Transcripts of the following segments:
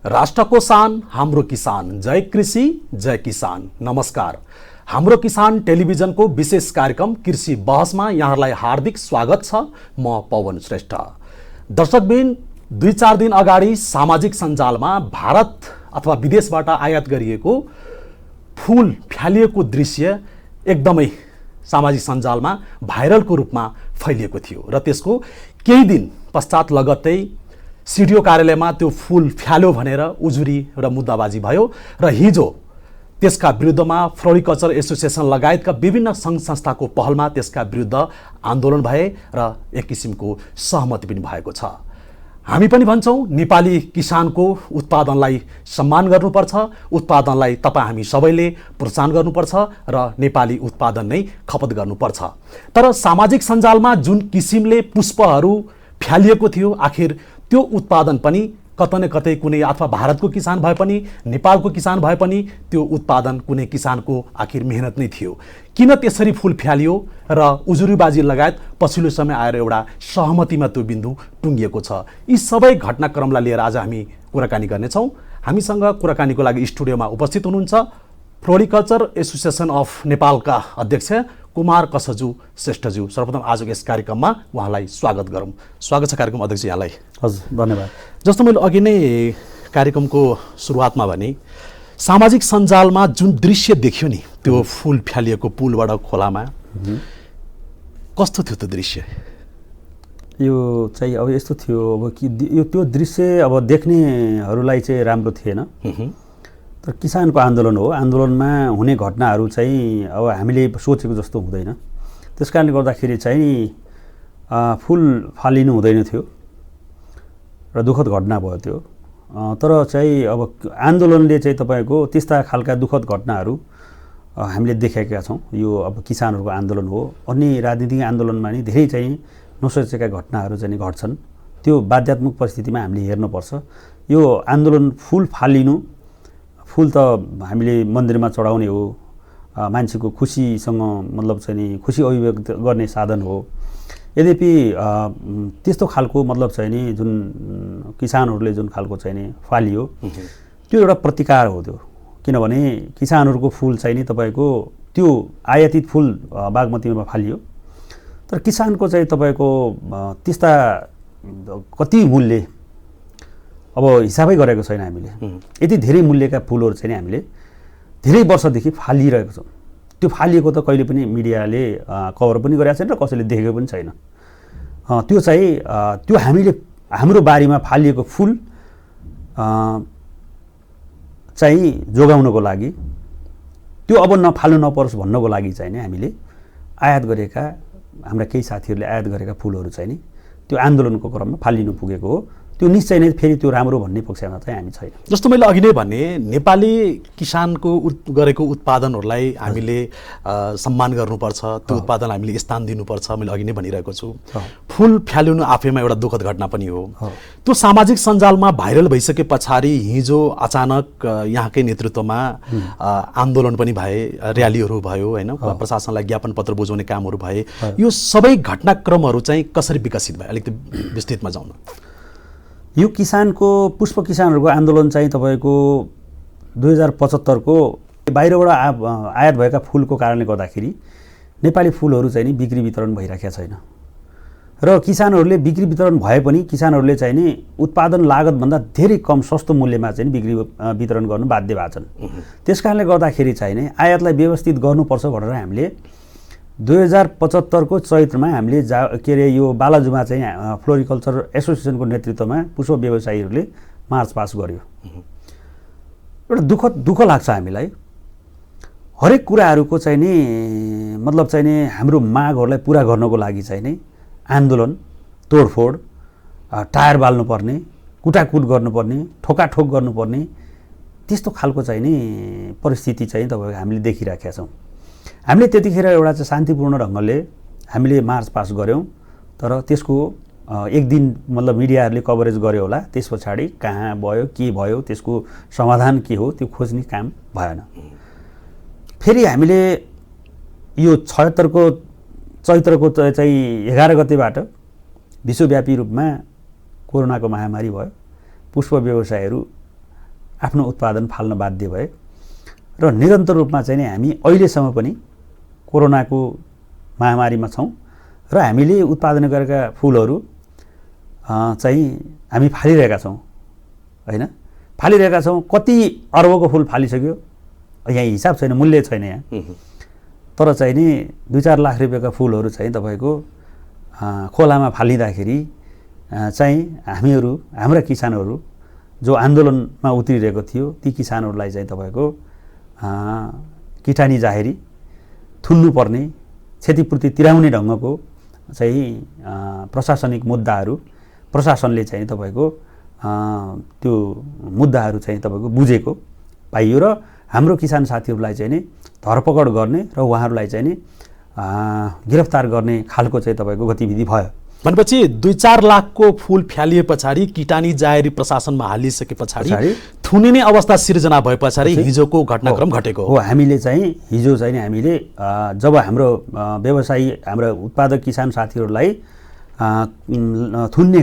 राष्ट्रको शान हाम्रो किसान, जय कृषि जय किसान। नमस्कार, हाम्रो किसान टेलिभिजनको विशेष कार्यक्रम कृषि बहसमा यहाँहरूलाई हार्दिक स्वागत छ। म पवन श्रेष्ठ। दर्शकबिन, 2-4 दिन अगाडि सामाजिक सञ्जालमा भारत अथवा विदेशबाट आयात गरिएको फूल फ्यालिएको दृश्य एकदमै सामाजिक सञ्जालमा भाइरलको रूपमा फैलिएको थियो र त्यसको केही दिन पश्चात लगत्तै सिडिओ कार्यालयमा त्यो फूल फ्याल्यो भनेर उजुरी र मुद्दाबाजी भयो र हिजो त्यसका विरुद्धमा फ्लोरिकल्चर एसोसिएसन लगायतका विभिन्न सङ्घ संस्थाको पहलमा त्यसका विरुद्ध आन्दोलन भए र एक किसिमको सहमति पनि भएको छ। हामी पनि भन्छौँ नेपाली किसानको उत्पादनलाई सम्मान गर्नुपर्छ, उत्पादनलाई हामी सबैले प्रोत्साहन गर्नुपर्छ र नेपाली उत्पादन नै खपत गर्नुपर्छ। तर सामाजिक सञ्जालमा जुन किसिमले पुष्पहरू फ्यालिएको थियो, आखिर त्यो उत्पादन पनि कतै न कतै कुनै अथवा भारतको किसान भए पनि नेपालको किसान भए पनि त्यो उत्पादन कुनै किसानको आखिर मेहनत नै थियो। किन त्यसरी फूल फ्यालियो र उजुरीबाजी लगायत पछिल्लो समय आएर एउटा सहमतिमा त्यो बिन्दु टुङ्गिएको छ। यी सबै घटनाक्रमलाई लिएर आज हामी कुराकानी गर्नेछौँ। हामीसँग कुराकानीको लागि स्टुडियोमा उपस्थित हुनुहुन्छ फ्लोरिकल्चर एसोसिएसन अफ नेपालका अध्यक्ष कुमार कसजु श्रेष्ठज्यू। सर्वप्रथम आजको यस कार्यक्रममा उहाँलाई स्वागत गरौँ। स्वागत छ कार्यक्रम अध्यक्ष यहाँलाई। हजुर, धन्यवाद। जस्तो मैले अघि नै कार्यक्रमको सुरुवातमा भने सामाजिक सञ्जालमा जुन दृश्य देख्यो नि, त्यो फूल फ्यालिएको पुलबाट खोलामा, कस्तो थियो त्यो दृश्य? यो चाहिँ अब यस्तो थियो अब कि यो त्यो दृश्य अब देख्नेहरूलाई चाहिँ राम्रो थिएन। तर किसानको आन्दोलन हो, आन्दोलनमा हुने घटनाहरू चाहिँ अब हामीले सोचेको जस्तो हुँदैन। त्यस कारणले गर्दाखेरि चाहिँ फुल फालिनु हुँदैन थियो र दुःखद घटना भयो त्यो। तर चाहिँ अब आन्दोलनले चाहिँ तपाईँको त्यस्ता खालका दुःखद घटनाहरू हामीले देखेका छौँ। यो अब किसानहरूको आन्दोलन हो, अन्य राजनीतिक आन्दोलनमा नि धेरै चाहिँ नसोचेका घटनाहरू चाहिँ घट्छन्। त्यो बाध्यात्मक परिस्थितिमा हामीले हेर्नुपर्छ। यो आन्दोलन फुल फालिनु, फुल त हामीले मन्दिरमा चढाउने हो, मान्छेको खुसीसँग मतलब चाहिँ नि खुसी अभिव्यक्त गर्ने साधन हो। यद्यपि त्यस्तो खालको मतलब चाहिँ नि जुन किसानहरूले जुन खालको चाहिँ नि फालियो त्यो एउटा प्रतिकार हो त्यो। किनभने किसानहरूको फुल चाहिँ नि तपाईँको त्यो आयातित फुल बागमतीमा फालियो, तर किसानको चाहिँ तपाईँको त्यस्ता कति मूल्य अब हिसाबै गरेको छैन हामीले। यति धेरै मूल्यका फुलहरू चाहिँ हामीले धेरै वर्षदेखि फालिरहेको छौँ। त्यो फालिएको त कहिले पनि मिडियाले कभर पनि गरेको छैन र कसैले देखेको पनि छैन। त्यो चाहिँ त्यो हामीले हाम्रो बारीमा फालिएको फुल चाहिँ जोगाउनको लागि, त्यो अब नफाल्नु नपरोस् भन्नको लागि चाहिँ नि हामीले आयात गरेका हाम्रा केही साथीहरूले आयात गरेका फुलहरू चाहिँ नि त्यो आन्दोलनको क्रममा फालिनु पुगेको हो। त्यो निश्चय नै फेरि त्यो राम्रो भन्ने पक्षमा चाहिँ हामी छैन। जस्तो मैले अघि नै भने नेपाली किसानको गरेको उत्पादनहरूलाई हामीले सम्मान गर्नुपर्छ, त्यो उत्पादन हामीले स्थान दिनुपर्छ। मैले अघि नै भनिरहेको छु, फुल फ्यालिनु आफैमा एउटा दुःखद घटना पनि हो। त्यो सामाजिक सञ्जालमा भाइरल भइसके पछाडि हिजो अचानक यहाँकै नेतृत्वमा आन्दोलन पनि भए, र्यालीहरू भयो होइन, प्रशासनलाई ज्ञापन पत्र बुझाउने कामहरू भए। यो सबै घटनाक्रमहरू चाहिँ कसरी विकसित भयो, अलिकति विस्तृतमा जाउँ न। यो किसानको पुष्प किसानहरूको आन्दोलन चाहिँ तपाईँको 2075 को बाहिरबाट आयात भएका फुलको कारणले गर्दाखेरि नेपाली फुलहरू चाहिँ नि बिक्री वितरण भइरहेको छैन र किसानहरूले बिक्री वितरण भए पनि किसानहरूले चाहिँ नि उत्पादन लागतभन्दा धेरै कम सस्तो मूल्यमा चाहिँ बिक्री वितरण गर्नु बाध्य भएको छन्। त्यस कारणले गर्दाखेरि चाहिँ नि आयातलाई व्यवस्थित गर्नुपर्छ भनेर हामीले 2075 को चैत्रमा हामीले के अरे यो बालाजुमा चाहिँ फ्लोरिकल्चर एसोसिएसनको नेतृत्वमा पुष्प व्यवसायीहरूले मार्च पास गर्यो। एउटा दुःख लाग्छ हामीलाई। हरेक कुराहरूको चाहिँ नि मतलब चाहिँ नि हाम्रो मागहरूलाई पुरा गर्नको लागि चाहिँ नि आन्दोलन, तोडफोड, टायर बाल्नुपर्ने, कुटाकुट गर्नुपर्ने, ठोकाठोक गर्नुपर्ने, त्यस्तो खालको चाहिँ नि परिस्थिति चाहिँ तपाईँको हामीले देखिराखेका छौँ। हामीले त्यतिखेर एउटा चाहिँ शान्तिपूर्ण ढङ्गले हामीले मार्च पास गऱ्यौँ, तर त्यसको एक दिन मतलब मिडियाहरूले कभरेज गर्यो होला। त्यस पछाडि कहाँ भयो, के भयो, त्यसको समाधान के हो त्यो खोज्ने काम भएन। फेरि हामीले यो 76 को चैत्रको चाहिँ 11 गतेबाट विश्वव्यापी रूपमा कोरोनाको महामारी भयो। पुष्प व्यवसायीहरू आफ्नो उत्पादन फाल्न बाध्य भए र निरन्तर रूपमा चाहिँ नि हामी अहिलेसम्म पनि कोरोनाको महामारीमा छौँ र हामीले उत्पादन गरेका फुलहरू चाहिँ हामी फालिरहेका छौँ हैन। फालिरहेका छौँ, कति अर्बको फुल फालिसक्यो यहाँ हिसाब छैन, मूल्य छैन यहाँ। तर चाहिँ नि 2-4 लाख रुपियाँका फुलहरू चाहिँ तपाईँको खोलामा फालिँदाखेरि चाहिँ हाम्रा किसानहरू जो आन्दोलनमा उत्रिरहेको थियो ती किसानहरूलाई चाहिँ तपाईँको किटानी जाहेरी थुन्नुपर्ने, क्षतिपूर्ति तिराउने ढङ्गको चाहिँ प्रशासनिक मुद्दाहरू प्रशासनले चाहिँ तपाईँको त्यो मुद्दाहरू चाहिँ तपाईँको बुझेको पाइयो र हाम्रो किसान साथीहरूलाई चाहिँ नि धरपकड गर्ने र उहाँहरूलाई चाहिँ नि गिरफ्तार गर्ने खालको चाहिँ तपाईँको गतिविधि भयो। भनेपछि 2-4 लाखको फुल फ्यालिए पछाडि किटानी जाहेरी प्रशासनमा हालिसके पछाडि थुनिने अवस्था सिर्जना भए पछाडि हिजोको घटनाक्रम घटेको हो। हामीले चाहिँ हिजो चाहिँ नि हामीले जब हाम्रो व्यवसायी हाम्रो उत्पादक किसान साथीहरूलाई थुन्ने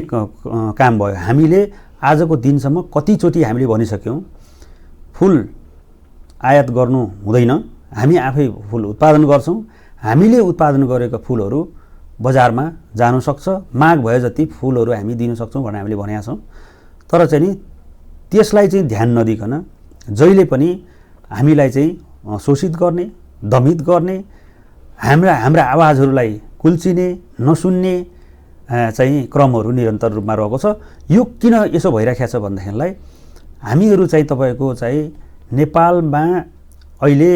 काम भयो, हामीले आजको दिनसम्म कतिचोटि हामीले भनिसक्यौँ फुल आयात गर्नु हुँदैन, हामी आफै फुल उत्पादन गर्छौँ, हामीले उत्पादन गरेका फुलहरू बजारमा जानु सक्छ, माग भए जति फुलहरू हामी दिन सक्छौँ भनेर हामीले भनेका छौँ। तर चाहिँ नि त्यसलाई चाहिँ ध्यान नदिकन जहिले पनि हामीलाई चाहिँ शोषित गर्ने, दमित गर्ने, हाम्रा आवाजहरूलाई कुल्चिने, नसुन्ने चाहिँ क्रमहरू निरन्तर रूपमा रहेको छ। यो किन यसो भइराखेको छ भन्दाखेरिलाई हामीहरू चाहिँ तपाईँको चाहिँ नेपालमा अहिले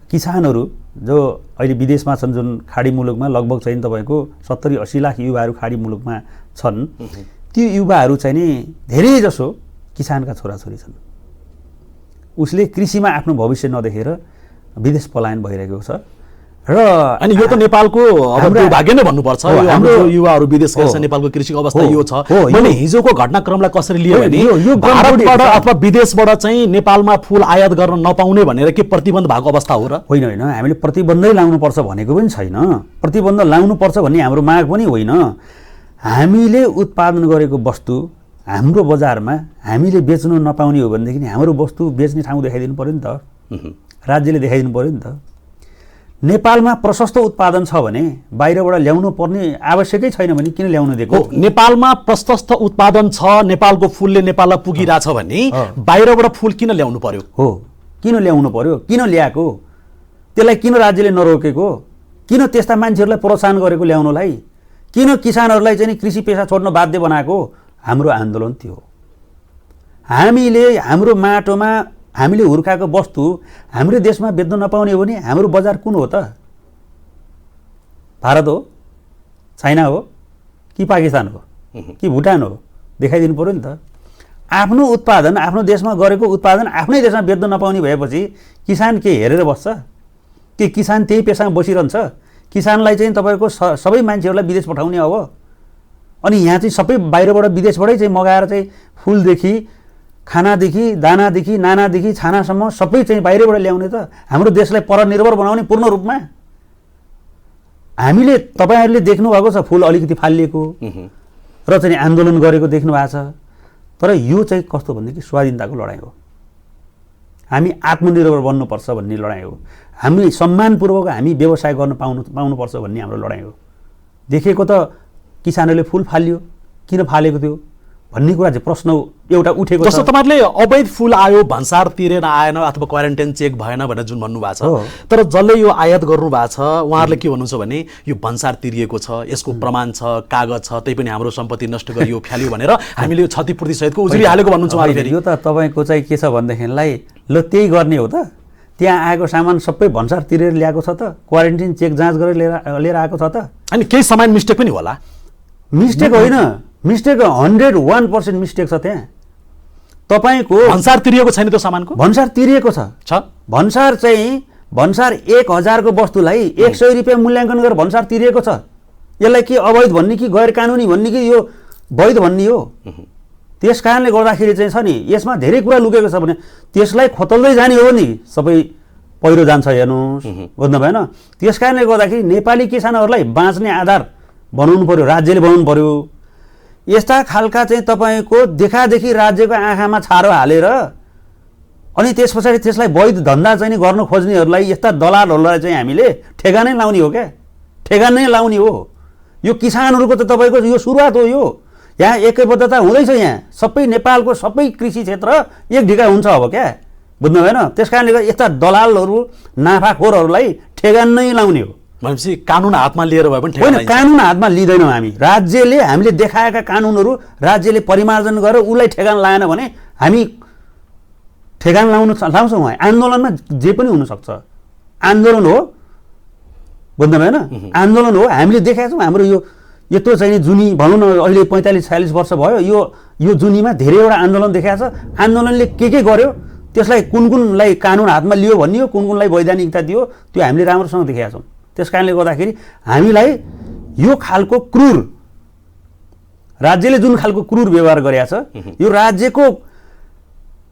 किसानहरू जो अहिले विदेशमा छन्, जुन खाडी मुलुकमा लगभग चाहिँ तपाईँको 70-80 लाख युवाहरू खाडी मुलुकमा छन्, ती युवाहरू चाहिँ नि धेरै जसो किसानका छोराछोरी छन्। उसले कृषिमा आफ्नो भविष्य नदेखेर विदेश पलायन भइरहेको छ र अनि यो त नेपालको अब दुर्भाग्य नै भन्नुपर्छ। हाम्रो युवाहरू विदेश गएछ, नेपालको कृषिको अवस्था यो छ। मैले हिजोको घटनाक्रमलाई कसरी लिए भने भारतबाट अथवा विदेशबाट चाहिँ नेपालमा फुल आयात गर्न नपाउने भनेर के प्रतिबन्ध भएको अवस्था हो र? होइन होइन, हामीले प्रतिबन्धै लाउनुपर्छ भनेको पनि छैन, प्रतिबन्ध लाउनुपर्छ भन्ने हाम्रो माग पनि होइन। हामीले उत्पादन गरेको वस्तु हाम्रो बजारमा हामीले बेच्नु नपाउने हो भनेदेखि हाम्रो वस्तु बेच्ने ठाउँ देखाइदिनु पर्यो नि त, राज्यले देखाइदिनु पर्यो नि त। नेपालमा प्रशस्त उत्पादन छ भने बाहिरबाट ल्याउनु पर्ने आवश्यकै छैन भने किन ल्याउनु दिएको? नेपालमा प्रशस्त उत्पादन छ, नेपालको फुलले नेपाललाई पुगिरहेछ भने बाहिरबाट फुल किन ल्याउनु पर्यो? हो, किन ल्याउनु पर्यो? किन ल्याएको? त्यसलाई किन राज्यले नरोकेको? किन त्यस्ता मान्छेहरूलाई प्रोत्साहन गरेको ल्याउनलाई? किन किसानहरूलाई चाहिँ कृषि पेसा छोड्न बाध्य बनाएको? हाम्रो आन्दोलन थियो। हामीले हाम्रो माटोमा हामीले हुर्काएको वस्तु हाम्रो देशमा बेच्न नपाउने हो भने हाम्रो बजार कुन हो त? भारत हो, चाइना हो कि पाकिस्तान हो कि भुटान हो? देखाइदिनु पर्यो नि त। आफ्नो उत्पादन आफ्नो देशमा गरेको उत्पादन आफ्नै देशमा बेच्न नपाउने भएपछि किसान के हेरेर बस्छ? के किसान त्यही पेसामा बसिरहन्छ? किसानलाई चाहिँ तपाईँको सबै मान्छेहरूलाई विदेश पठाउने अब? अनि यहाँ चाहिँ सबै बाहिरबाट विदेशबाटै चाहिँ मगाएर चाहिँ फुलदेखि खानादेखि दानादेखि नानादेखि छानासम्म सबै चाहिँ बाहिरबाट ल्याउने त हाम्रो देशलाई परनिर्भर बनाउने पूर्ण रूपमा? हामीले तपाईँहरूले देख्नुभएको छ फुल अलिकति फालिएको र चाहिँ आन्दोलन गरेको देख्नु भएको छ। तर यो चाहिँ कस्तो भनेदेखि स्वाधीनताको लडाइँ हो। हामी आत्मनिर्भर बन्नुपर्छ भन्ने लडाइँ हो। हामी सम्मानपूर्वक हामी व्यवसाय गर्न पाउनुपर्छ भन्ने हाम्रो लडाइँ हो। देखेको त किसानहरूले फुल फाल्यो, किन फालेको थियो भन्ने कुरा चाहिँ प्रश्न एउटा उठेको छ। जस्तो तपाईँहरूले अवैध फुल आयो, भन्सार तिरेर आएन अथवा क्वारेन्टाइन चेक भएन भनेर जुन भन्नुभएको छ, तर जसले यो आयात गर्नुभएको छ उहाँहरूले के भन्नुहुन्छ भने यो भन्सार तिरिएको छ, यसको प्रमाण छ, कागज छ, त्यही पनि हाम्रो सम्पत्ति नष्ट गरियो, फ्याल्यो भनेर हामीले यो क्षतिपूर्ति सहितको उजुरी हालेको भन्नुहुन्छ उहाँले। फेरि यो त तपाईँको चाहिँ के छ भनेदेखिलाई ल त्यही गर्ने हो त? त्यहाँ आएको सामान सबै भन्सार तिरेर ल्याएको छ त? क्वारेन्टाइन चेक जाँच गरेर लिएर आएको छ त? अनि केही सामान मिस्टेक पनि होला? मिस्टेक होइन, मिस्टेक 101% मिस्टेक छ। त्यहाँ तपाईँको भन्सार तिरिएको छैन, त्यो सामानको भन्सार तिरिएको छ। भन्सार चाहिँ भन्सार 1000 को वस्तुलाई 100 रुपियाँ मूल्याङ्कन गरेर भन्सार तिरिएको छ। यसलाई के अवैध भन्ने कि गैर कानुनी भन्ने कि यो वैध भन्ने हो? त्यस कारणले गर्दाखेरि चाहिँ छ नि यसमा धेरै कुरा लुकेको छ भने त्यसलाई खोतल्दै जाने हो नि सबै पहिरो जान्छ हेर्नुहोस्, बुझ्नु भएन? त्यस कारणले गर्दाखेरि नेपाली किसानहरूलाई बाँच्ने आधार बनाउनु पर्यो, राज्यले बनाउनु पर्यो। यस्ता खालका चाहिँ तपाईँको देखादेखि राज्यको आँखामा छारो हालेर अनि त्यस पछाडि त्यसलाई वैध धन्दा चाहिँ गर्न खोज्नेहरूलाई यस्ता दलालहरूलाई चाहिँ हामीले ठेगानै लाउने हो क्या, ठेगानै लाउने हो। यो किसानहरूको त तपाईँको यो सुरुवात हो। यो यहाँ एकैबद्धता हुँदैछ। यहाँ सबै नेपालको सबै कृषि क्षेत्र एक ढिका हुन्छ अब क्या, बुझ्नु भएन? त्यस कारणले गर्दा यस्ता दलालहरू नाफाखोरहरूलाई ठेगानै लाउने हो। भनेपछि कानुन हातमा लिएर भए पनि होइन, कानुन हातमा लिँदैनौँ हामी। राज्यले हामीले देखाएका कानुनहरू राज्यले परिमार्जन गरेर उसलाई ठेगान लाएन भने हामी ठेगान लाउँछौँ। आन्दोलनमा जे पनि हुनसक्छ। आन्दोलन हो, बुझ्नु भएन? आन्दोलन हो। हामीले देखाएको छौँ। हाम्रो यो यत्रो चाहिँ जुनी भनौँ न अहिले 45-46 वर्ष भयो यो जुनीमा धेरैवटा आन्दोलन देखाएको छ। आन्दोलनले के गर्यो, त्यसलाई कुनलाई कानुन हातमा लियो भन्ने हो, कुनलाई वैधानिकता दियो, त्यो हामीले राम्रोसँग देखाएको छौँ। त्यस कारणले गर्दाखेरि हामीलाई यो खालको क्रूर राज्यले जुन खालको क्रूर व्यवहार गरेको छ, यो राज्यको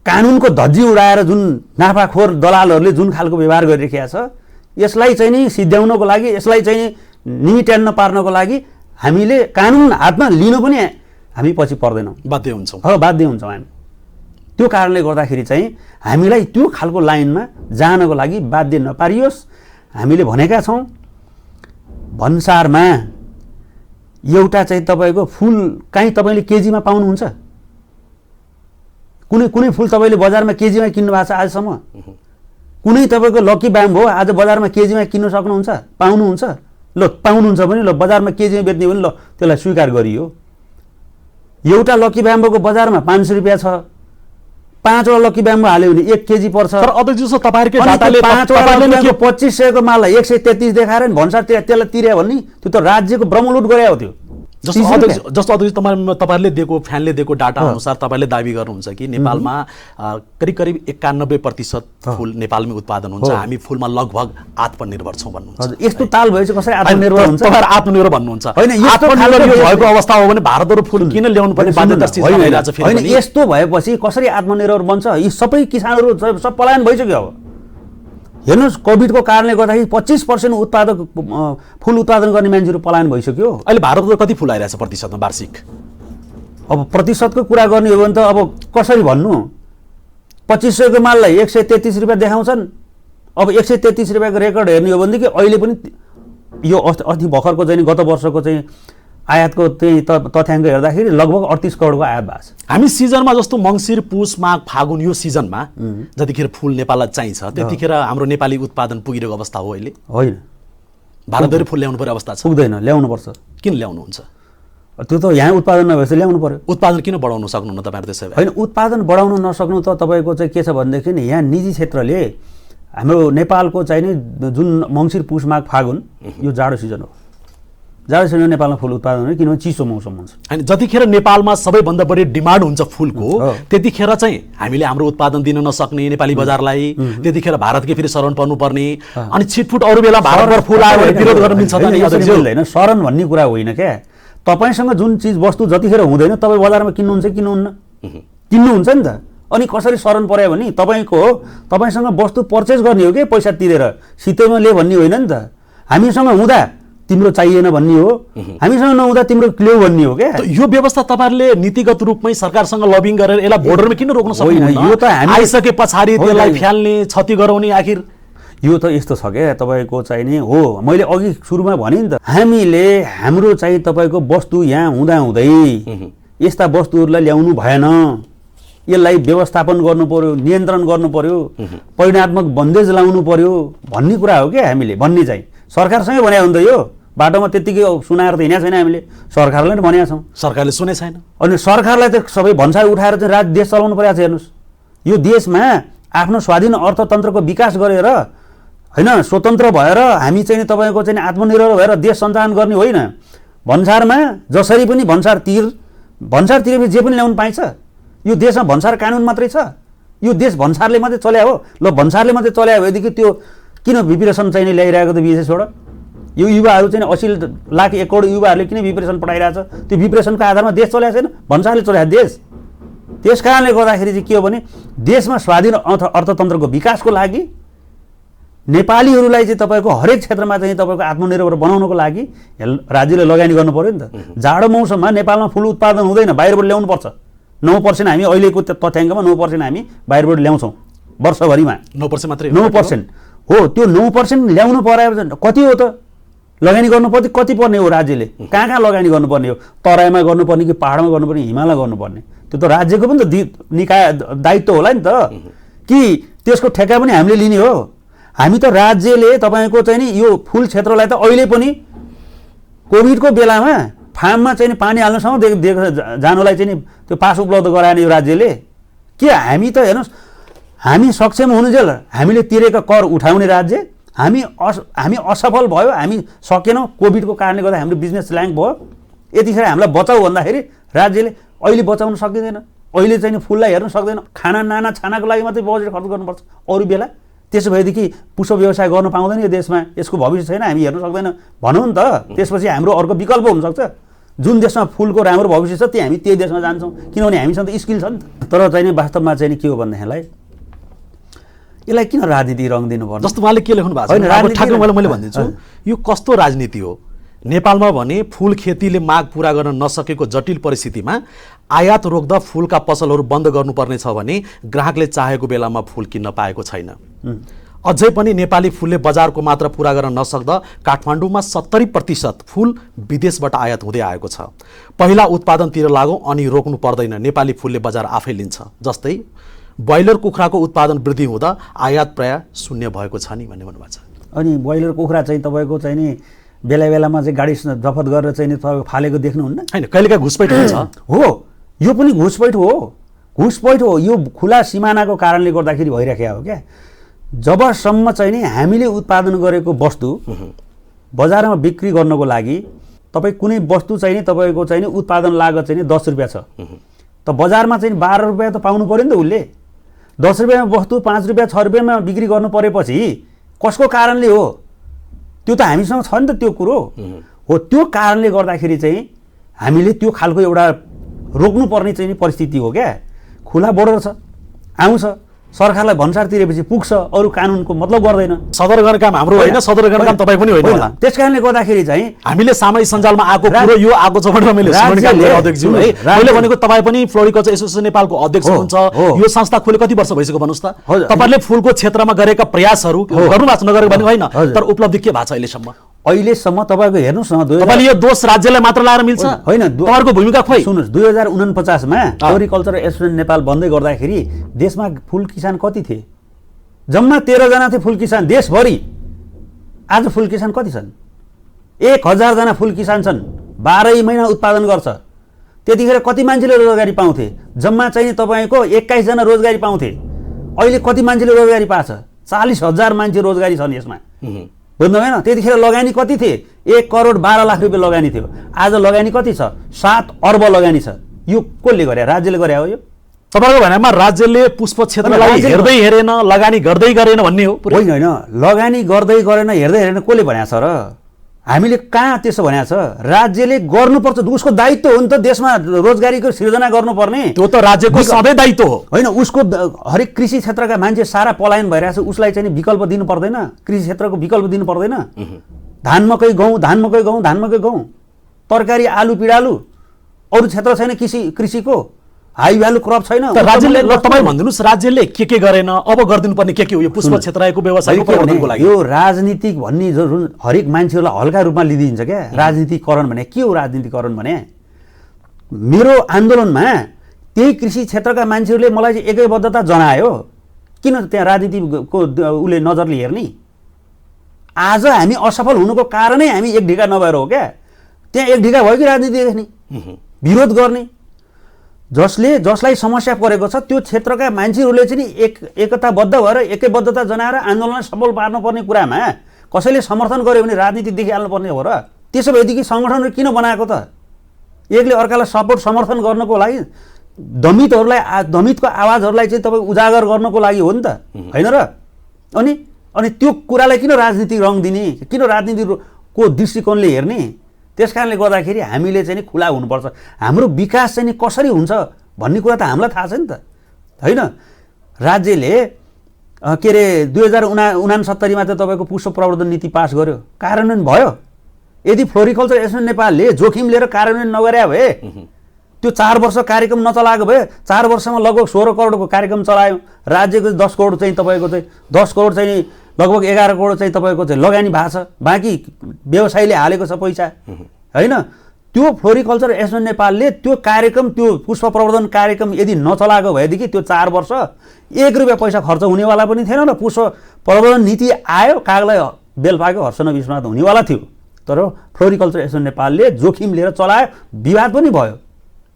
कानुनको धज्जी उडाएर जुन नाफाखोर दलालहरूले जुन खालको व्यवहार गरिरहेको छ, यसलाई चाहिँ नि सिद्ध्याउनको लागि, यसलाई चाहिँ निमिट्यान्न पार्नको लागि हामीले कानुन हातमा लिन पनि हामी पछि पर्दैनौँ, बाध्य हुन्छौँ। बाध्य हुन्छौँ हामी। त्यो कारणले गर्दाखेरि चाहिँ हामीलाई त्यो खालको लाइनमा जानको लागि बाध्य नपारियोस्। हामीले भनेका छौँ भन्सारमा एउटा चाहिँ तपाईँको फुल काहीँ तपाईँले केजीमा पाउनुहुन्छ? कुनै फुल तपाईँले बजारमा केजीमा किन्नु भएको छ आजसम्म? कुनै तपाईँको लकी ब्याम्बो आज बजारमा केजीमा किन्न सक्नुहुन्छ, पाउनुहुन्छ? ल पाउनुहुन्छ भने ल बजारमा केजीमा बेच्ने भने ल त्यसलाई स्वीकार गरियो। एउटा लकी ब्याम्बोको बजारमा 500 रुपियाँ छ। 5 वटा लकी ब्याम्बो हाल्यो भने 1 केजी पर्छ। तर अध्यक्ष तपाईँहरुकै डाटाले 5 वटा 2500 को माललाई 133 देखाएर भन्सार त्यसलाई तिर्या भन्ने त्यो त राज्यको ब्रह्मलुट गरे हो। त्यो जस्तो अध्यक्ष तपाईहरुले दिएको फ्यानले दिएको डाटा अनुसार तपाईले दाबी गर्नुहुन्छ कि नेपालमा करिब 91% फूल नेपालमै उत्पादन हुन्छ, हामी फूलमा लगभग आत्मनिर्भर छौं भन्नुहुन्छ। यस्तो ताल भएछ कसरी आत्मनिर्भर हुन्छ? तपाईहरु आत्मनिर्भर भन्नुहुन्छ। हैन आत्मनिर्भर भएको अवस्था हो भने भारतहरु फूल किन ल्याउनु पर्ने बाध्यता स्थिति आइरहेछ फेरि पनि। यस्तो भएपछि कसरी आत्मनिर्भर बन्छ? यी सबै किसानहरु सब पलायन भइसक्यो। अब हेर्नुस्, कोभिडको कारणले गर्दाखेरि 25% उत्पादक फूल उत्पादन गर्ने मान्छेहरु पलायन भइसक्यो। अहिले भारतमा कति फूल आइरहेछ प्रतिशतमा वार्षिक? अब प्रतिशतको कुरा गर्ने हो भने त अब कसरी भन्नु? 2500 को माललाई 133 रुपैयाँ देखाउँछन्। अब 133 रुपैयाँको रेकर्ड हेर्ने हो भनेदेखि अहिले पनि यो अस्ति भर्खरको चाहिँ गत वर्षको चाहिँ आयातको चाहिँ तथ्याङ्क हेर्दाखेरि लगभग 38 करोडको आयात भएको छ। हामी सिजनमा जस्तो मङ्सिर पुष माघ फागुन यो सिजनमा जतिखेर फूल नेपाललाई चाहिन्छ त्यतिखेर हाम्रो नेपाली उत्पादन पुगिरहेको अवस्था हो अहिले? होइन, भारतभरि फूल ल्याउनु पर्ने अवस्था छ। पुग्दैन, ल्याउनु पर्छ। किन ल्याउनुहुन्छ? त्यो त यहाँ उत्पादन नभएपछि ल्याउनु पर्यो। उत्पादन किन बढाउन सक्नुहुन्न तपाईहरु त्यसै भए? होइन, उत्पादन बढाउन नसक्नु त तपाईँको चाहिँ के छ भनेदेखि यहाँ निजी क्षेत्रले हाम्रो नेपालको चाहिँ नि जुन मङ्सिर पुष माघ फागुन यो जाडो सिजन हो। जाडो सिजनमा नेपालमा फूल उत्पादन हुने किनभने चिसो मौसम हुन्छ। अनि जतिखेर नेपालमा सबैभन्दा बढी डिमान्ड हुन्छ फूलको त्यतिखेर चाहिँ हामीले हाम्रो उत्पादन दिन नसक्ने नेपाली बजारलाई, त्यतिखेर भारतकै फेरि शरण पर्नुपर्ने अनि छिटफुट अरू बेला भारतमा फूल आयो भने विरोध गर्न मिल्छ त नि? होइन, शरण भन्ने कुरा होइन क्या। तपाईसँग जुन चिज वस्तु जतिखेर हुँदैन तपाईँ बजारमा किन्नुहुन्छ किन्नुहुन्छ नि त। अनि कसरी शरण पर्यो भने तपाईँसँग वस्तु पर्चेज गर्ने हो कि पैसा तिरेर सितैमा ले भन्ने होइन नि त। हामीसँग हुँदा तिम्रो चाहिएन भन्ने हो, हामीसँग नहुँदा तिम्रो क्लेउ भन्ने हो क्या। यो व्यवस्था तपाईहरुले नीतिगत रूपमै सरकारसँग लबिङ गरेर यसलाई बोर्डरमा किन रोक्न सक्नुहुन्न? यो त हामी आइसके पछाडी त्यसलाई फ्याल्ने क्षति गराउने आखिर यो त यस्तो छ क्या तपाईको चाहिँ नि हो। मैले अघि सुरुमा भने नि त हामीले हाम्रो चाहिँ तपाईको वस्तु यहाँ हुँदै यस्ता वस्तुहरूलाई ल्याउनु भएन, यसलाई व्यवस्थापन गर्नु पर्यो, नियन्त्रण गर्नु पर्यो, परिणात्मक बन्देज लाउनु पर्यो भन्ने कुरा हो क्या हामीले भन्ने चाहिँ सरकारसँगै भने हो नि त। यो बाटोमा त्यतिकै सुनाएर त हिँडेको छैन हामीले, सरकारले नै भनेका छौँ। सरकारले सुने छैन। अनि सरकारलाई त सबै भन्सार उठाएर चाहिँ देश चलाउनु परेको छ। हेर्नुहोस्, यो देशमा आफ्नो स्वाधीन अर्थतन्त्रको विकास गरेर होइन स्वतन्त्र भएर हामी चाहिँ तपाईँको चाहिँ आत्मनिर्भर भएर देश सञ्चालन गर्ने होइन। भन्सारमा जसरी पनि भन्सार तिरेपछि जे पनि ल्याउनु पाइन्छ। यो देशमा भन्सार कानुन मात्रै छ। यो देश भन्सारले मात्रै चल्या हो। ल भन्सारले मात्रै चल्या भएदेखि त्यो किन भिप्रेसन चाहिँ ल्याइरहेको त विदेशबाट? यो युवाहरू चाहिँ 80 लाख 1 करोड युवाहरूले किन भिप्रेसन पठाइरहेछ? त्यो भिप्रेसनको आधारमा देश चलेको छैन, भन्सारले चलाएको देश। त्यस कारणले गर्दाखेरि चाहिँ के हो भने देशमा स्वाधीन अर्थतन्त्रको विकासको लागि नेपालीहरूलाई चाहिँ तपाईँको हरेक क्षेत्रमा चाहिँ तपाईँको आत्मनिर्भर बनाउनको लागि राज्यले लगानी गर्नु पर्यो नि त। जाडो मौसममा नेपालमा फुल उत्पादन हुँदैन, बाहिरबाट ल्याउनुपर्छ। 9% हामी अहिलेको तथ्याङ्कमा 9% हामी बाहिरबाट ल्याउँछौँ वर्षभरिमा। 9% मात्रै? 9% हो। त्यो 9% ल्याउनु पर्यो कति हो त? लगानी गर्नुपर्ने कति पर्ने हो राज्यले? कहाँ लगानी गर्नुपर्ने हो? तराईमा गर्नुपर्ने कि पहाडमा गर्नुपर्ने, हिमालय गर्नुपर्ने? त्यो त राज्यको पनि त निकाय दायित्व होला नि त, कि त्यसको ठेक्का पनि हामीले लिने हो? हामी त राज्यले तपाईँको चाहिँ नि यो फुल क्षेत्रलाई त अहिले पनि कोभिडको बेलामा फार्ममा चाहिँ पानी हाल्नुसम्म जानुलाई चाहिँ नि त्यो पास उपलब्ध गराएन यो राज्यले। के हामी त हेर्नुहोस्, हामी सक्षम हुनुजेल हामीले तिरेका कर उठाउने राज्य, हामी असफल भयो, हामी सकेनौँ कोभिडको कारणले गर्दा हाम्रो बिजनेस ल्याङ्क भयो। यतिखेर हामीलाई बचाऊ भन्दाखेरि राज्यले अहिले बचाउन सकिँदैन। अहिले चाहिँ नि फुललाई हेर्न सक्दैन, खाना नाना छानाको लागि मात्रै बजेट खर्च गर्नुपर्छ अरू बेला। त्यसो भएदेखि पुष्प व्यवसाय गर्न पाउँदैन यो देशमा, यसको भविष्य छैन, हामी हेर्न सक्दैन भनौँ नि त। त्यसपछि हाम्रो अर्को विकल्प हुनसक्छ, जुन देशमा फुलको राम्रो भविष्य छ त्यही हामी त्यही देशमा जान्छौँ, किनभने हामीसँग त स्किल छ नि त। तर चाहिँ नि वास्तवमा चाहिँ नि के हो भन्देखिलाई यसलाई किन राजनीति रङ दिनुपर्छ? जस्तो उहाँले के लेख्नु भएको छ, अब ठ्याक्कै मैले भनिदिन्छु, यो कस्तो राजनीति हो? नेपालमा भने फुल खेतीले माग पूरा गर्न नसकेको जटिल परिस्थितिमा आयात रोक्दा फुलका पसलहरू बन्द गर्नुपर्ने छ भने ग्राहकले चाहेको बेलामा फुल किन्न पाएको छैन। अझै पनि नेपाली फुलले बजारको मात्रा पूरा गर्न नसक्दा काठमाडौँमा 70% फुल विदेशबाट आयात हुँदै आएको छ। पहिला उत्पादनतिर लागौँ अनि रोक्नु पर्दैन, नेपाली फुलले बजार आफै लिन्छ। जस्तै ब्रोइलर कुखुराको उत्पादन वृद्धि हुँदा आयात प्राय शून्य भएको छ नि भन्ने भन्नुभएको छ। अनि ब्रोइलर कुखुरा चाहिँ तपाईँको चाहिँ नि बेला बेलामा चाहिँ गाडी जफत गरेर चाहिँ तपाईँको फालेको देख्नुहुन्न? होइन, कहिलेकाहीँ घुसपैठ हुन्छ। हो, यो पनि घुसपैठ हो, घुसपैठ हो। यो खुला सिमानाको कारणले गर्दाखेरि भइरहेको हो क्या। जबसम्म चाहिँ नि हामीले उत्पादन गरेको वस्तु बजारमा बिक्री गर्नको लागि तपाईँ कुनै वस्तु चाहिँ नि तपाईँको चाहिँ नि उत्पादन लागत चाहिँ नि 10 रुपियाँ छ, त बजारमा चाहिँ 12 रुपियाँ त पाउनु पऱ्यो नि त उसले। 10 रुपियाँमा वस्तु 5 रुपियाँ 6 रुपियाँमा बिक्री गर्नु परेपछि कसको कारणले हो? त्यो त हामीसँग छ नि त त्यो कुरो हो। त्यो कारणले गर्दाखेरि चाहिँ हामीले त्यो खालको एउटा रोक्नुपर्ने चाहिँ परिस्थिति हो क्या। खुला बोर्डर छ, आउँछ, सरकारलाई भन्सार तिरेपछि पुग्छ, अरू कानुनको मतलब गर्दैन। सदर गर्ने काम हाम्रो होइन, सदर गर्ने काम तपाईँ पनि होइन होला। त्यस कारणले गर्दाखेरि चाहिँ हामीले सामाजिक सञ्जालमा आएको कुरो यो आएको छ भनेर मैले अध्यक्षज्यू है, मैले भनेको तपाईँ पनि फ्लोरिकल्चर एसोसिएसन नेपालको अध्यक्ष हुनुहुन्छ, यो संस्था खुले कति वर्ष भइसक्यो भन्नुहोस् त? तपाईँले फुलको क्षेत्रमा गरेका प्रयासहरू गर्नुभएको छ, नगरेको भने होइन, तर उपलब्धि के भएको छ अहिलेसम्म? अहिलेसम्म तपाईँको हेर्नुहोस् न, तपाईँले यो दोष राज्यलाई मात्र लाएर मिल्छ? होइन, तपाईँको भूमिका खोइ। सुन्नुहोस्, 2049 मा फ्लोरिकल्चर एसोसिएसन नेपाल बन्दै गर्दाखेरि देशमा फुल किसान कति थिए? जम्मा 13 जना थिए फुल किसान देशभरि। आज फुल किसान कति छन्? 1000 जना फुल किसान छन्, 12 महिना उत्पादन गर्छ। त्यतिखेर कति मान्छेले रोजगारी पाउँथे? जम्मा चाहिँ तपाईँको 21 जना रोजगारी पाउँथे। अहिले कति मान्छेले रोजगारी पाछ? 40,000 मान्छे रोजगारी छन् यसमा, बुझ्नु भएन? त्यतिखेर लगानी कति थिए? 1 करोड 12 लाख रुपियाँ लगानी थियो। आज लगानी कति छ? 7 अर्ब लगानी छ। यो कसले गरे? राज्यले गरे हो। यो तपाईँको भनाइमा राज्यले पुष्प क्षेत्रलाई हेर्दै हेरेन, लगानी गर्दै गरेन भन्ने हो? होइन होइन, लगानी गर्दै गरेन, हेर्दै हेरेन कसले भनेको छ र? हामीले कहाँ त्यसो भनेको छ? राज्यले गर्नुपर्छ, उसको दायित्व हो नि त देशमा रोजगारीको सृजना गर्नुपर्ने। त्यो त राज्यको सधैँ दायित्व हो। होइन, उसको हरेक कृषि क्षेत्रका मान्छे सारा पलायन भइरहेछ, उसलाई चाहिँ विकल्प दिनु पर्दैन? कृषि क्षेत्रको विकल्प दिनु पर्दैन? धान मकै गहुँ, धान मकै गहुँ, धान मकै गहुँ, तरकारी आलु पिँडालु, अरू क्षेत्र छैन कृषिको? हाई भ्यालु क्रप छैन? राज्यले, तपाईँ भनिदिनुहोस्, राज्यले के गरेन, अब गरिदिनु पर्ने के हो यो पुष्प क्षेत्रको व्यवसायको प्रवर्धनको लागि? यो राजनीतिक भन्ने जुन हरेक मान्छेहरूलाई हल्का रूपमा लिइदिन्छ क्या। राजनीतिकरण भने के हो? राजनीतिकरण भने मेरो आन्दोलनमा त्यही कृषि क्षेत्रका मान्छेहरूले मलाई चाहिँ एकैबद्धता जनायो, किन त्यहाँ राजनीतिको उसले नजरले हेर्ने? आज हामी असफल हुनुको कारणै हामी एक ढिका नभएर हो क्या। त्यहाँ एक ढिका भयो कि राजनीति देख्ने, विरोध गर्ने, जसलाई समस्या परेको छ त्यो क्षेत्रका मान्छेहरूले चाहिँ एकताबद्ध भएर एकैबद्धता जनाएर आन्दोलनलाई सफल पार्नुपर्ने कुरामा कसैले समर्थन गर्यो भने राजनीति देखिहाल्नुपर्ने हो र? त्यसो भएदेखि सङ्गठनहरू किन बनाएको त? एकले अर्कालाई समर्थन गर्नको लागि, दमितको आवाजहरूलाई चाहिँ तपाईँ उजागर गर्नको लागि हो नि त, होइन र? अनि त्यो कुरालाई किन राजनीति रङ दिने, किन राजनीतिको दृष्टिकोणले हेर्ने? त्यस कारणले गर्दाखेरि हामीले चाहिँ खुला हुनुपर्छ। हाम्रो विकास चाहिँ कसरी हुन्छ भन्ने कुरा त हामीलाई थाहा छ नि त, होइन? राज्यले के अरे 2069मा त तपाईँको पुष्प प्रवर्धन नीति पास गर्यो, कार्यान्वयन भयो। यदि फ्लोरिकल्चर एसोसिएसन नेपालले जोखिम लिएर कार्यान्वयन नगरे भए, त्यो 4 वर्ष कार्यक्रम नचलाएको भए, 4 वर्षमा लगभग 16 करोडको कार्यक्रम चलायो। राज्यको 10 करोड चाहिँ तपाईँको चाहिँ 10 करोड चाहिँ लगभग 11 करोड चाहिँ तपाईँको चाहिँ लगानी भएको छ, बाँकी व्यवसायीले हालेको छ पैसा, होइन? त्यो फ्लोरिकल्चर एसोसिएसन नेपालले त्यो कार्यक्रम, त्यो पुष्प प्रवर्धन कार्यक्रम यदि नचलाएको भएदेखि त्यो 4 वर्ष 1 रुपियाँ पैसा खर्च हुनेवाला पनि थिएन र पुष्प प्रवर्धन नीति आयो, कागलाई बेल पाएको हर्ष नविस्मात हुनेवाला थियो। तर फ्लोरिकल्चर एसोसिएसन नेपालले जोखिम लिएर चलायो, विवाद पनि भयो,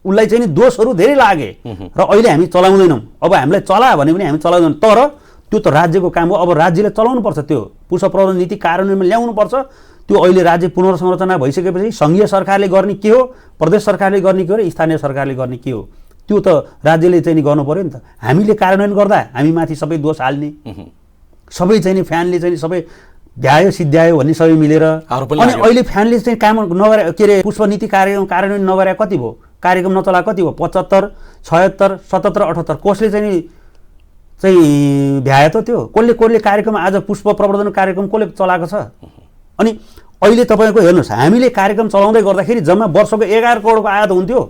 उसलाई चाहिँ नि दोषहरू धेरै लागे र अहिले हामी चलाउँदैनौँ। अब हामीलाई चलायो भने पनि हामी चलाउँदैनौँ, तर त्यो त राज्यको काम हो। अब राज्यले चलाउनुपर्छ, त्यो पुष्प प्रवर्धन नीति कार्यान्वयनमा ल्याउनुपर्छ। त्यो अहिले राज्य पुनर्संरचना भइसकेपछि सङ्घीय सरकारले गर्ने के हो, प्रदेश सरकारले गर्ने के हो र स्थानीय सरकारले गर्ने के हो, त्यो त राज्यले चाहिँ नि गर्नु पर्यो नि त। हामीले कार्यान्वयन गर्दा हामी माथि सबै दोष हाल्ने, सबै चाहिँ नि फ्यानले चाहिँ सबै भ्यायो सिद्ध्यायो भन्ने सबै मिलेर, अनि अहिले फ्यानले चाहिँ काम नगरे, के अरे पुष्प नीति कार्यान्वयन नगरे कति भयो, कार्यक्रम नचला कति भयो, 75, 76, 77, 78 कसले चाहिँ भ्यायो त? त्यो कसले कार्यक्रम, आज पुष्प प्रवर्धन कार्यक्रम कसले चलाएको छ? अनि अहिले तपाईँको हेर्नुहोस्, हामीले कार्यक्रम चलाउँदै गर्दाखेरि जम्मा वर्षको 11 करोडको आयात हुन्थ्यो।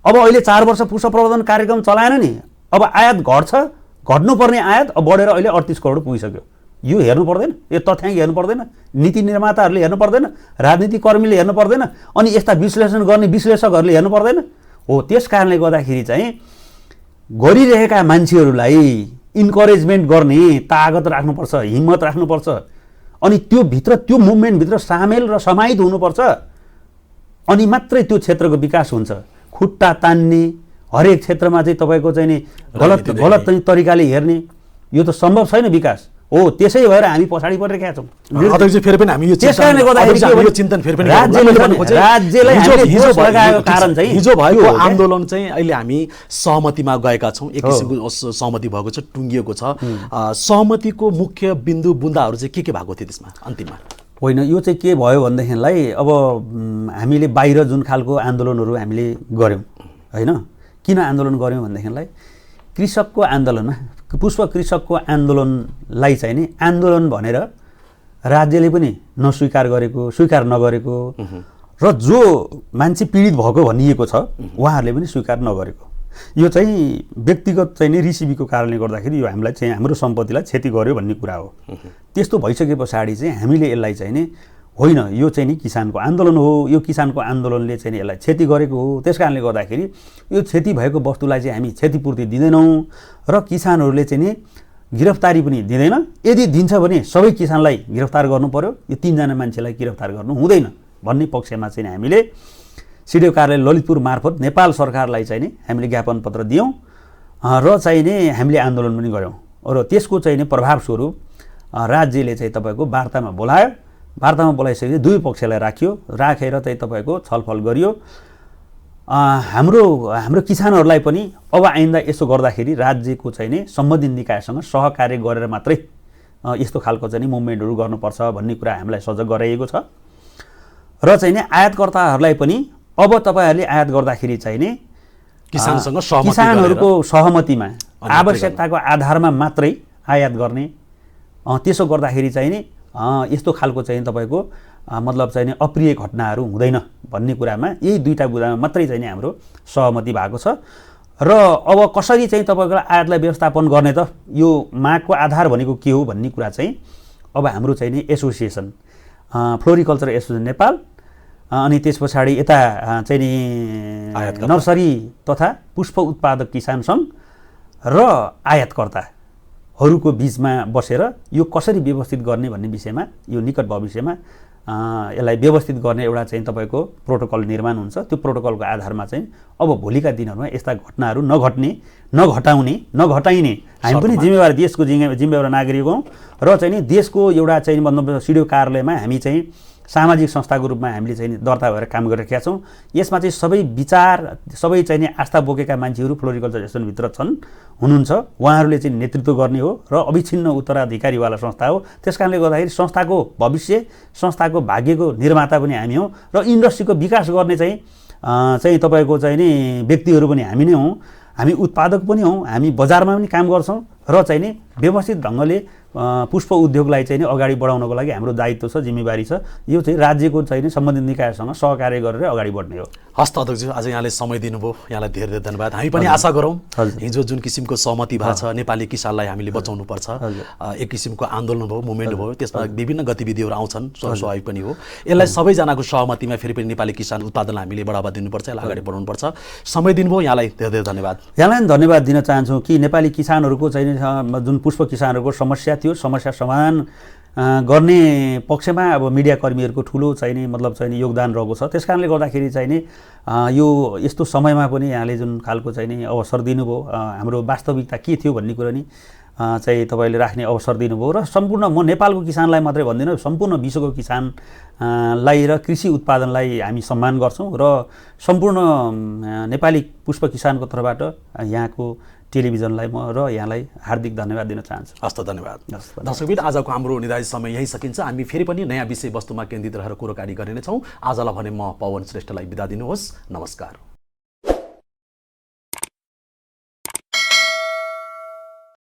अब अहिले 4 वर्ष पुष्प प्रवर्धन कार्यक्रम चलाएन नि, अब आयात घट्छ, घट्नुपर्ने आयात अब बढेर अहिले 38 करोड पुगिसक्यो। यो हेर्नु पर्दैन? यो तथ्याङ्क हेर्नु पर्दैन? नीति निर्माताहरूले हेर्नु पर्दैन? राजनीतिक कर्मीले हेर्नु पर्दैन? अनि यस्ता विश्लेषण गर्ने विश्लेषकहरूले हेर्नु पर्दैन? हो, त्यस कारणले गर्दाखेरि चाहिँ गरिरहेका मान्छेहरूलाई इन्करेजमेन्ट गर्ने तागत राख्नुपर्छ, हिम्मत राख्नुपर्छ, अनि त्यो भित्र, त्यो मुभमेन्टभित्र सामेल र समाहित हुनुपर्छ, अनि मात्रै त्यो क्षेत्रको विकास हुन्छ। खुट्टा तान्ने, हरेक क्षेत्रमा चाहिँ तपाईँको चाहिँ नि गलत तरिकाले हेर्ने, यो त सम्भव छैन विकास। हो, त्यसै भएर हामी पछाडि परिरहेका छौँ। फेरि पनि हामी यो चिन्तन फेरि पनि हिजो भएको आन्दोलन चाहिँ अहिले हामी सहमतिमा गएका छौँ, एक किसिमको सहमति भएको छ, टुङ्गिएको छ। सहमतिको मुख्य बिन्दु बुन्दाहरू चाहिँ के भएको थियो त्यसमा अन्तिममा? होइन, यो चाहिँ के भयो भनेदेखिलाई, अब हामीले बाहिर जुन खालको आन्दोलनहरू हामीले गऱ्यौँ, होइन, किन आन्दोलन गऱ्यौँ भनेदेखिलाई कृषकको आन्दोलनमा, पुष्प कृषकको आन्दोलनलाई चाहिँ नि आन्दोलन भनेर राज्यले पनि नस्वीकार गरेको, स्वीकार नगरेको, र जो मान्छे पीडित भएको भनिएको छ उहाँहरूले पनि स्वीकार नगरेको, यो चाहिँ व्यक्तिगत चाहिँ नि रिसिभीको कारणले गर्दाखेरि यो हामीलाई चाहिँ हाम्रो सम्पत्तिलाई क्षति गर्यो भन्ने कुरा हो। त्यस्तो भइसके पछाडि चाहिँ हामीले यसलाई चाहिँ नि होइन, यो चाहिँ नि किसानको आन्दोलन हो, यो किसानको आन्दोलनले चाहिँ नि यसलाई क्षति गरेको हो, त्यस कारणले गर्दाखेरि यो क्षति भएको वस्तुलाई चाहिँ हामी क्षतिपूर्ति दिँदैनौँ र किसानहरूले चाहिँ नि गिरफ्तारी पनि दिँदैन। यदि दिन्छ भने सबै किसानलाई गिरफ्तार गर्नु पर्यो, यो 3 जना मान्छेलाई गिरफ्तार गर्नु हुँदैन भन्ने पक्षमा चाहिँ हामीले सिडिओ कार्यालय ललितपुर मार्फत नेपाल सरकारलाई चाहिँ नि हामीले ज्ञापन पत्र दियौँ र चाहिँ नि हामीले आन्दोलन पनि गऱ्यौँ। र त्यसको चाहिँ नि प्रभावस्वरूप राज्यले चाहिँ तपाईँको वार्तामा बोलायो, वार्तामा बोलाइसकेपछि दुवै पक्षलाई राखेर चाहिँ तपाईँको छलफल गरियो। हाम्रो किसानहरूलाई पनि अब आइन्दा यसो गर्दाखेरि राज्यको चाहिँ नि सम्बन्धित निकायसँग सहकार्य गरेर मात्रै यस्तो खालको चाहिँ नि मुभमेन्टहरू गर्नुपर्छ भन्ने कुरा हामीलाई सजग गराइएको छ। र चाहिँ नि आयातकर्ताहरूलाई पनि अब तपाईँहरूले आयात गर्दाखेरि चाहिँ नि किसानहरूको सहमतिमा, आवश्यकताको आधारमा मात्रै आयात गर्ने, त्यसो गर्दाखेरि चाहिँ नि यस्तो खालको चाहिँ तपाईँको मतलब चाहिँ नि अप्रिय घटनाहरू हुँदैन भन्ने कुरामा, यही 2टा बुँदामा मात्रै चाहिँ नि हाम्रो सहमति भएको छ। र अब कसरी चाहिँ तपाईँको आयातलाई व्यवस्थापन गर्ने त, यो मागको आधार भनेको के हो भन्ने कुरा चाहिँ अब हाम्रो चाहिँ नि एसोसिएसन, फ्लोरिकल्चर एसोसिएसन नेपाल, अनि त्यस पछाडि यता चाहिँ नि नर्सरी तथा पुष्प उत्पादक किसान सङ्घ र आयातकर्ताहरूको बिचमा बसेर यो कसरी व्यवस्थित गर्ने भन्ने विषयमा, यो निकट भविष्यमा यसलाई व्यवस्थित गर्ने एउटा चाहिँ तपाईँको प्रोटोकल निर्माण हुन्छ। त्यो प्रोटोकलको आधारमा चाहिँ अब भोलिका दिनहरूमा यस्ता घटनाहरू नघटाइने हामी पनि जिम्मेवार, देशको जिम्मेवार नागरिक हौँ र चाहिँ नि देशको एउटा चाहिँ मतलब सिडिओ कार्यालयमा हामी चाहिँ सामाजिक संस्थाको रूपमा हामीले चाहिँ दर्ता भएर काम गरिरहेका छौँ। यसमा चाहिँ सबै विचार, सबै चाहिँ नि आस्था बोकेका मान्छेहरू फ्लोरिकल्चर एसोसिएसनभित्र हुनुहुन्छ, उहाँहरूले चाहिँ नेतृत्व गर्ने हो र अविच्छिन्न उत्तराधिकारीवाला संस्था हो। त्यस कारणले गर्दाखेरि संस्थाको भविष्य, संस्थाको भाग्यको निर्माता पनि हामी हौँ र इन्डस्ट्रीको विकास गर्ने चाहिँ तपाईँको चाहिँ नि व्यक्तिहरू पनि हामी नै हौँ। हामी उत्पादक पनि हौँ, हामी बजारमा पनि काम गर्छौँ र चाहिँ नि व्यवस्थित ढङ्गले पुष्प उद्योगलाई चाहिँ नि अगाडि बढाउनको लागि हाम्रो दायित्व छ, जिम्मेवारी छ। यो चाहिँ राज्यको चाहिँ नि सम्बन्धित निकायसँग सहकार्य गरेर अगाडि बढ्ने हो। हस्त अध्यक्षज्यू, आज यहाँले समय दिनुभयो, यहाँलाई धेरै धेरै धन्यवाद। हामी पनि आशा गरौँ हिजो जुन किसिमको सहमति भएको छ, नेपाली किसानलाई हामीले बचाउनुपर्छ, एक किसिमको आन्दोलन भयो, मुभमेन्ट भयो, त्यसमा विभिन्न गतिविधिहरू आउँछन्, स्वाभाविक पनि हो। यसलाई सबैजनाको सहमतिमा फेरि पनि नेपाली किसान उत्पादनलाई हामीले बढावा दिनुपर्छ, यसलाई अगाडि बढाउनुपर्छ। समय दिनुभयो, यहाँलाई धेरै धेरै धन्यवाद। यहाँलाई धन्यवाद दिन चाहन्छु कि नेपाली किसानहरूको चाहिँ जुन पुष्प किसानहरूको समस्या थियो, समस्या समाधान गर्ने पक्षमा अब मिडियाकर्मीहरूको ठुलो चाहिँ नि मतलब चाहिँ नि योगदान रहेको छ। त्यस कारणले गर्दाखेरि चाहिँ नि यो यस्तो समयमा पनि यहाँले जुन खालको चाहिँ नि अवसर दिनुभयो, हाम्रो वास्तविकता के थियो भन्ने कुरा नि चाहिँ तपाईँले राख्ने अवसर दिनुभयो। र सम्पूर्ण म नेपालको किसानलाई मात्रै भन्दिनँ, सम्पूर्ण विश्वको किसानलाई र कृषि उत्पादनलाई हामी सम्मान गर्छौँ र सम्पूर्ण नेपाली पुष्प किसानको तर्फबाट यहाँको टेलिभिजनलाई म र यहाँलाई हार्दिक धन्यवाद दिन चाहन्छु। हस्त धन्यवाद। दर्शकबिन, आजको हाम्रो निर्धारित समय यही सकिन्छ। हामी फेरि पनि नयाँ विषयवस्तुमा केन्द्रित रहेर कुराकानी गरिनेछौँ। आजलाई भने म पवन श्रेष्ठलाई बिदा दिनुहोस्। नमस्कार।